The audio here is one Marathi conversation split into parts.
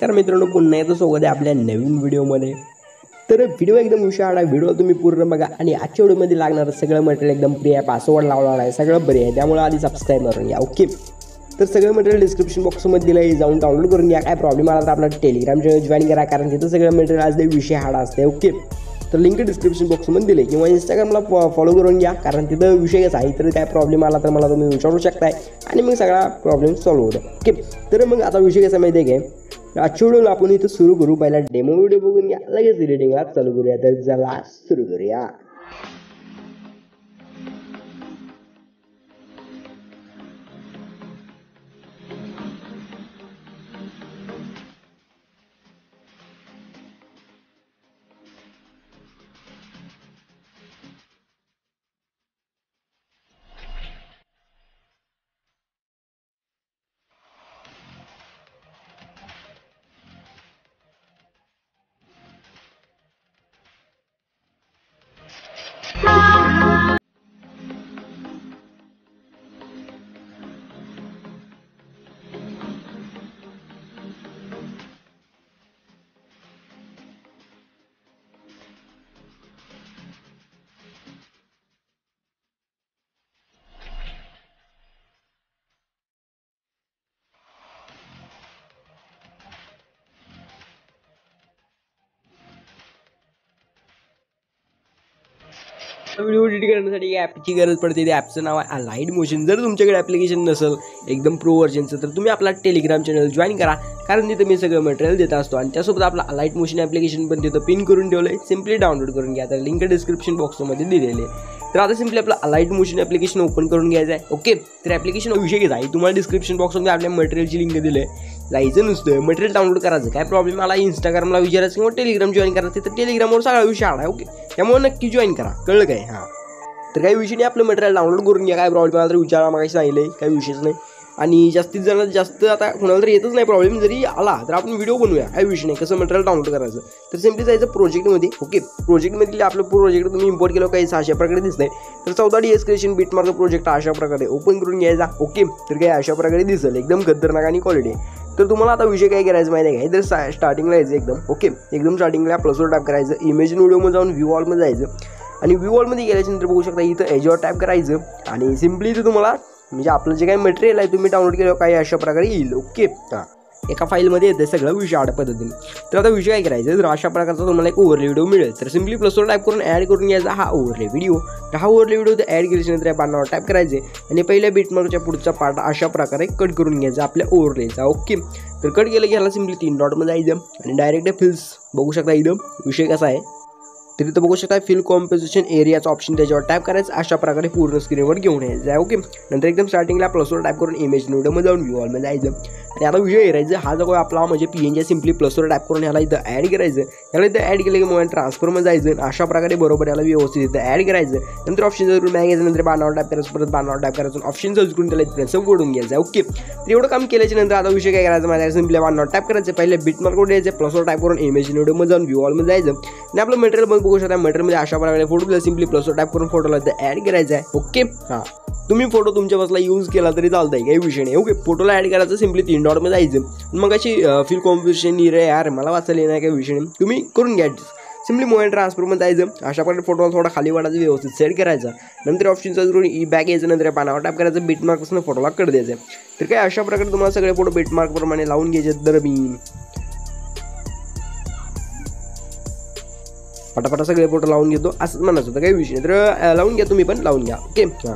तर मित्रांनो पुन्हा एकदा स्वागत आहे आपल्या नवीन व्हिडिओमध्ये। तर व्हिडिओ एकदम विषयाला व्हिडिओ तुम्ही पूर्ण बघा आणि आजच्या व्हिडिओमध्ये लागणार सगळं मटेरियल एकदम फ्री आहे, पासवर्ड लावलेला आहे, सगळं बरे आहे, त्यामुळे आधी सबस्क्राइब करून घ्या। ओके, तर सगळं मटेरियल डिस्क्रिप्शन बॉक्समध्ये दिलं आहे, जाऊन डाउनलोड करून घ्या। काय प्रॉब्लेम आला तर आपला टेलिग्राम चॅनल जॉइन करा, कारण तिथं सगळं मटेरियल आज विषय हार्ड असते। ओके, तर लिंक डिस्क्रिप्शन बॉक्समध्ये दिले किंवा इंस्टाग्रामला फॉलो करून घ्या, कारण तिथं विषय कसा आहे, तर काय प्रॉब्लेम आला तर मला तुम्ही विचारू शकताय आणि मग सगळा प्रॉब्लेम सॉल्व्ह होतो। ओके, तर मग आता विषय कसा माहिती आहे काय, आजच्या व्हिडिओला आपण इथं सुरू करू। पहिला डेमो व्हिडिओ बघून घ्या, लगेच एडिटिंगला चालू करूया। तर चला सुरू करूया। व्हिडिओ एडिट करण्यासाठी ॲपची गरज पडते। त्या ॲपचं नाव आहे अलाइट मोशन। जर तुमच्याकडे ॲप्लिकेशन नसेल एकदम प्रो व्हर्जनचं, तर तुम्ही आपला टेलिग्राम चॅनल जॉईन करा, कारण तिथं मी सगळं मटेरियल देत असतो आणि त्यासोबत आपला अलाइट मोशन ॲप्लिकेशन पण तिथं पिन करून ठेवलं आहे, सिम्पली डाउनलोड करून घ्या। तर लिंक डिस्क्रिप्शन बॉक्समध्ये दिलेली आहे। तर आता सिम्पली आपलं अलाइट मोशन ॲप्लिकेशन ओपन करून घ्यायचं आहे। ओके, तर ॲप्लिकेशन विषय घेत आहे, तुम्हाला डिस्क्रिप्शन बॉक्समध्ये आपल्या मटेरियलची लिंक दिली आहे, जायचं नुसतं मटेरियल डाउनलोड करायचं। काय प्रॉब्लेम आला इंस्टाग्रामला विचारायचं किंवा टेलिग्राम जॉईन करायचं, तर टेलिग्रामवर सगळा विषय आला आहे। ओके, त्यामुळे नक्की जॉईन करा, कळलं काय? हां, तर काही विषय नाही, आपलं मटेरियल डाउनलोड करून घ्या। काय प्रॉब्लेम आला तर विचारा, मग सांगितलं आहे, काही विषयच नाही। आणि जास्तीत जास्त आता कोणाला तर येतच नाही प्रॉब्लेम, जरी आला तर आपण व्हिडिओ बनवूया, काही विषय नाही। कसं मटेरियल डाउनलोड करायचं, तर सिम्पली जायचं प्रोजेक्टमध्ये। ओके, प्रोजेक्टमध्ये आपलं प्रोजेक्ट तुम्ही इम्पोर्ट केलं काही अशा प्रकारे दिसतंय, तर 14 क्रिएशन बिटमार्क प्रोजेक्ट अशा प्रकारे ओपन करून घ्यायचा। ओके, तर काही अशा प्रकारे दिसेल, एकदम खतरनाक आणि क्वालिटी। तर तुम्हाला आता विषय काय करायचं माहिती आहे काय, तर स्टार्टिंगला यायचं एकदम। ओके, एकदम स्टार्टिंगला प्लसवर टॅप करायचं, इमेज व्हिडिओमध्ये जाऊन व्ह्यू ऑलमध्ये जायचं आणि व्ह्यू ऑलमध्ये गेल्याच्यानंतर बघू शकता इथं एजवर टॅप करायचं आणि सिम्पली इथं तुम्हाला म्हणजे आपलं जे काही मटेरियल आहे तुम्ही डाउनलोड केलं काही अशा प्रकारे येईल। ओके, हां, एका फाईलमध्ये येते सगळं विषय आड पद्धतीने। तर आता विषय काय करायचं, तर अशा प्रकारचा तुम्हाला एक ओव्हरले व्हिडिओ मिळेल, तर सिम्पली प्लसवर टाईप करून ॲड करून घ्यायचा हा ओव्हरले व्हिडिओ। तर हा ओव्हरले व्हिडिओ तर ॲड केल्याच्यानंतर या बाणावर टाईप करायचे आणि पहिल्या बिटमार्कच्या पुढचा पार्ट अशा प्रकारे कट करून घ्यायचा आपल्या ओव्हरलेचा। ओके, तर कट केलं की ह्याला सिम्पली 3 डॉटमध्ये जायचं आणि डायरेक्ट फिल्स बघू शकता इथं विषय कसा आहे, तर इथं बघू शकता फिल कॉम्पोजिशन एरियाचा ऑप्शन, त्याच्यावर टॅप करायचं, अशा प्रकारे पूर्ण स्क्रीनवर घेऊन यायचं आहे। ओके, नंतर एकदम स्टार्टिंगला प्लसवर टॅप करून इमेज व्हिडिओमध्ये जाऊन व्ह्यू ऑलमध्ये जायचं आणि आता विषय करायचं, हा जो आपला म्हणजे PNG सिम्पली प्लसवर टॅप करून ह्याला इथं ॲड करायचं। ह्याला इथं ॲड केलं की मोबाईल ट्रान्सफरमध्ये जायचं, अशा प्रकारे बरोबर याला व्यवस्थित इथं ॲड करायचं। नंतर ऑप्शन जर बॅग घ्यायचं, नंतर बाणावर टॅप करायचं, परत बाणावर टॅप करायचं, ऑप्शन सर्च करून त्याला इथं सब ओढून घ्यायचं। ओके, तर एवढं काम केल्याच्या नंतर आता विषय काय करायचं माझ्या सिम्पली बाणावर टॅप करायचं, पहिले बिटमार्कवर द्यायचं, प्लसवर टॅप करून इमेज व्हिडिओमध्ये जाऊन व्ह्यू ऑलमध्ये जायचं आणि आपलं मटेरियल बघू शकता मटेरियलमध्ये अशा प्रकारे फोटो सिम्पली प्लसवर टॅप करून फोटोला ॲड करायचा आहे। ओके, हां, तुम्ही फोटो तुमच्या बसला यूज केला तरी चालतंय, काही विषय नाही। ओके, फोटोला ॲड करायचं, सिम्पली 3 डॉटमध्ये जायचं, मग अशी फिल कॉम्पोजिशन रे यार मला वाचायला येणार, काही विषय नाही, तुम्ही करून घ्या। सिम्पली मोबाईल ट्रान्सफरमध्ये जायचं, अशा प्रकारे फोटोला थोडा खाली वाढायचं, व्यवस्थित सेट करायचा। नंतर ऑप्शनचा करून ई बॅक यायचं, नंतर पानावर टॅप करायचं, बिटमार्कपासून फोटोला कट द्यायचं। तर काय अशा प्रकारे तुम्हाला सगळे फोटो बिटमार्कप्रमाणे लावून घ्यायचे। तर मी पटापटा सगळे फोटो लावून घेतो असंच म्हणायचं होतं, काही विषय नाही। तर लावून घ्या, तुम्ही पण लावून घ्या। ओके, हां,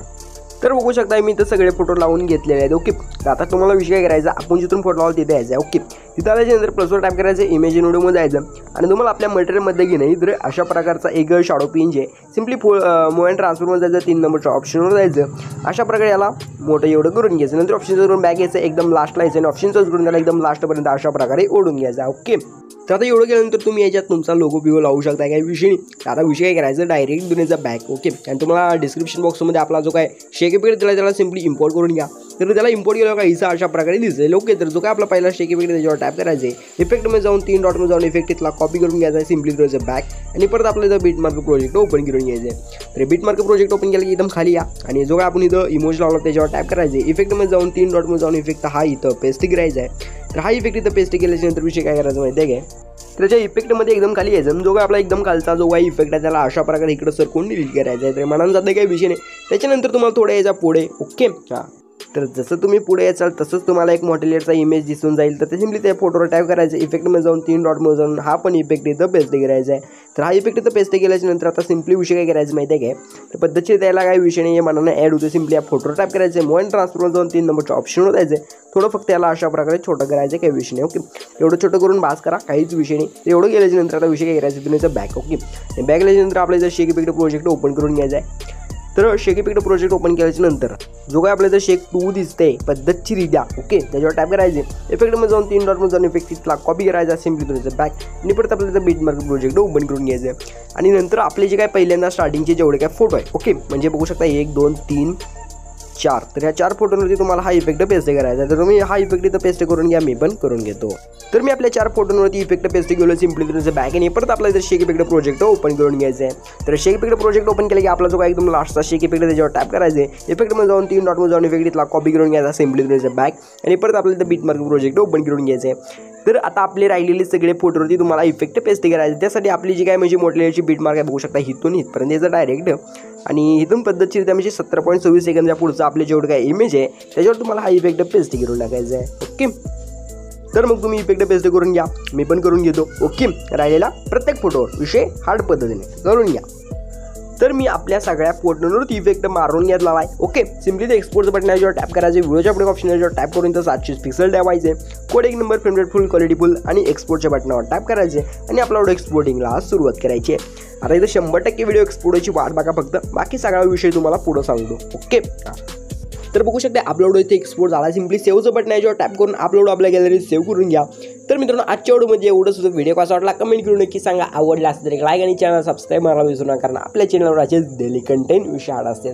तर बघू शकता मी तर सगळे फोटो लावून घेतलेले आहेत। ओके, तर आता तुम्हाला विषय काय करायचा, आपण जिथून फोटो लावला तिथे यायचं आहे। ओके, तिथं आल्याच्यानंतर प्लसवर टाईप करायचं, इमेज व्हिडिओमध्ये जायचं आणि तुम्हाला आपल्या मटेरियलमध्ये की नाही तर अशा प्रकारचा एक शॅडो पिन जे सिम्पली मोबाईल ट्रान्सफरमध्ये जायचं, 3 नंबरच्या ऑप्शनवर जायचं, अशा प्रकारे याला मोठं एवढं करून घ्यायचं। नंतर ऑप्शन करून बॅग घ्यायचं, एकदम लास्टला यायचं आणि ऑप्शन सर्च करून त्याला एकदम लास्टपर्यंत अशा प्रकारे ओढून घ्यायचा। ओके, तर आता एवढं केल्यानंतर तुम्ही याच्यात तुमचा लोगो बिगो लावू शकता, काही विषय नाही। आता विषय काय करायचं, डायरेक्ट दुनियाचा बॅक। ओके, आणि तुम्हाला डिस्क्रिप्शन बॉक्समध्ये आपला जो काय शेक दिला त्याला सिम्पली इम्पोर्ट करून घ्या। तर त्याला इम्पोर्ट केलं का हिचा अशा प्रकारे दिसेल. ओके, तर जो काय आपला पहिला शेक इफेक्ट त्याच्यावर टॅप करायचं आहे. इफेक्टमध्ये जाऊन 3 डॉटमध्ये जाऊन इफेक्ट इथला कॉपी करून घ्यायचा आहे, सिम्पली करायचं बॅक आणि परत आपल्याला इथं बीटमार्क प्रोजेक्ट ओपन करून घ्यायचं आहे. तर बीटमार्क प्रोजेक्ट ओपन केलं की एकदम खाली या आणि जो काय आपण इथं इमोज लावला त्याच्यावर टॅप करायचं आहे. इफेक्टमध्ये जाऊन 3 डॉटमध्ये जाऊन इफेक्ट हा इथं पेस्ट करायचा आहे. तर हा इफेक्ट इथं पेस्ट केल्याच्यानंतर विषय काय करायचं माहिती आहे काय, त्याच्या इफेक्टमध्ये एकदम खाली यायचं. जो काय आपला एकदम खालचा जो काही इफेक्ट आहे त्याला अशा प्रकारे इकडं सरकून डिलीट करायचा आहे. तर मनानं जाते काही विषय नाही. त्याच्यानंतर तुम्हाला थोडं यायचा पुढे. ओके, हां, तर जसं तुम्ही पुढे याचाल तसंच तुम्हाला एक मोटिलेटचा इमेज दिसून जाईल. तर ते सिम्पली त्या फोटोवर टॅप करायचं. इफेक्टमध्ये जाऊन 3 डॉटमध्ये जाऊन हा पण इफेक्ट इथं पेस्ट करायचा आहे. तर हा इफेक्ट इथं पेस्ट केल्याच्यानंतर आता सिम्पली विषय काय करायचं माहिती आहे काय, तर पद्धतशीर त्याला काही विषय नाही आहे, मनानं ॲड होतं. सिम्पली या फोटोवर टॅप करायचं आहे. मोबाईल ट्रान्सफरमध्ये जाऊन 3 नंबरच्या ऑप्शनवर जायचं आहे. थोडं फक्त त्याला अशा प्रकारे छोटं करायचं, काही विषय नाही. ओके, एवढं छोटं करून बास करा, काहीच विषय नाही. एवढं केल्याच्यानंतर आता विषय काय करायचं तुम्ही बॅक. ओके, बॅक केल्याच्यानंतर आपल्या इथं शेक इफेक्ट प्रोजेक्ट ओपन करून घ्यायचं आहे. तर शेक इफेक्ट प्रोजेक्ट ओपन केल्याच्या नंतर जो काय आपल्याला शेक 2 दिसते पद्धतशीरित्या. ओके, त्याच्यावर टॅप करायचे. इफेक्टमध्ये जाऊन 3 डॉटमध्ये जाऊन इफेक्ट इथला कॉपी करायचा, सिम्पली करायचं बॅक आणि परत आपल्याला बीटमार्क प्रोजेक्ट ओपन करून घ्यायचं आणि नंतर आपले जे काय पहिल्यांदा स्टार्टिंगचे जेवढे काय फोटो आहे, ओके, म्हणजे बघू शकता 1 2 3 4, तर ह्या 4 फोटोंवरती तुम्हाला हा इफेक्ट पेस्ट करायचा आहे. तर तुम्ही हा इफेक्ट इथं पेस्ट करून घ्या, मी पण करून घेतो. तर मी आपल्या 4 फोटोंवरती इफेक्ट पेस्ट केलं, सिम्पली तुमचं बॅक आणि परत आपल्याला इथं शेक इफेक्ट प्रोजेक्ट ओपन करून घ्यायचं आहे. तर शेक इफेक्ट प्रोजेक्ट ओपन केलं की आपला जो काय एकदम लास्टचा शेक इफेक्ट त्याच्यावर टॅप करायचे. इफेक्टमध्ये जाऊन 3 डॉटमध्ये जाऊन इफेक्ट इथला कॉपी करून घ्यायचा, सिम्पली तुमचं बॅक आणि परत आपल्याला इथं बीटमार्क प्रोजेक्ट ओपन करून घ्यायचं आहे. तर आता आपले राहिलेले सगळे फोटोवरती तुम्हाला इफेक्ट पेस्ट करायचे. त्यासाठी आपली जी काय म्हणजे मोटिलेटची बीटमार्क आहे बघू शकता, इथून इथपर्यंत याचं डायरेक्ट आणि इथून पद्धतशीर म्हणजे 17.26 सेकंदच्या पुढचं आपले जेवढं काय इमेज आहे त्याच्यावर तुम्हाला हा इफेक्ट पेस्ट करून टाकायचा आहे. ओके, तर मग तुम्ही इफेक्ट पेस्ट करून घ्या, मी पण करून घेतो. ओके, राहिलेला प्रत्येक फोटोवर विषय हार्ड पद्धतीने करून घ्या. तर मी आपल्या सगळ्या फोटोंवरती इफेक्ट मारून घेतला आहे. ओके, सिम्पली ते एक्सपोर्टचं बटन याच्यावर टॅप करायचे. व्हिडिओच्या पुढे ऑप्शन याच्यावर टॅप करून तर 720 पिक्सल ठेवायचे. कोड 1 नंबर फ्रेम रेट फुल क्वालिटी फुल आणि एक्सपोर्टच्या बटनावर टॅप करायचे आणि आपला व्हिडिओ एक्सपोर्टिंगला सुरुवात करायची आहे. आता इथं 100% व्हिडिओ एक्सपोर्टची वाट बघा फक्त, बाकी सगळा विषय तुम्हाला पुढं सांगतो. ओके, तर बघू शकता अपलोड इथे एक्सपोर्ट झाला. सिम्पली सेव्हचं बटन याच्यावर टॅप करून अपलोड आपल्या गॅलरीत सेव्ह करून घ्या. तर मित्रांनो आजच्या व्हिडिओमध्ये एवढं सुद्धा. व्हिडिओ कसा वाटला कमेंट करून नक्की सांगा. आवडला असेल तर एक लाईक आणि चॅनल सबस्क्राईब करायला विसरू नका, कारण आपल्या चॅनलवर असेच डेली कंटेंट विषय असतील.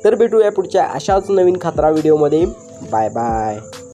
तर भेटूया पुढच्या अशाच नवीन खतरा व्हिडिओमध्ये. Bye bye.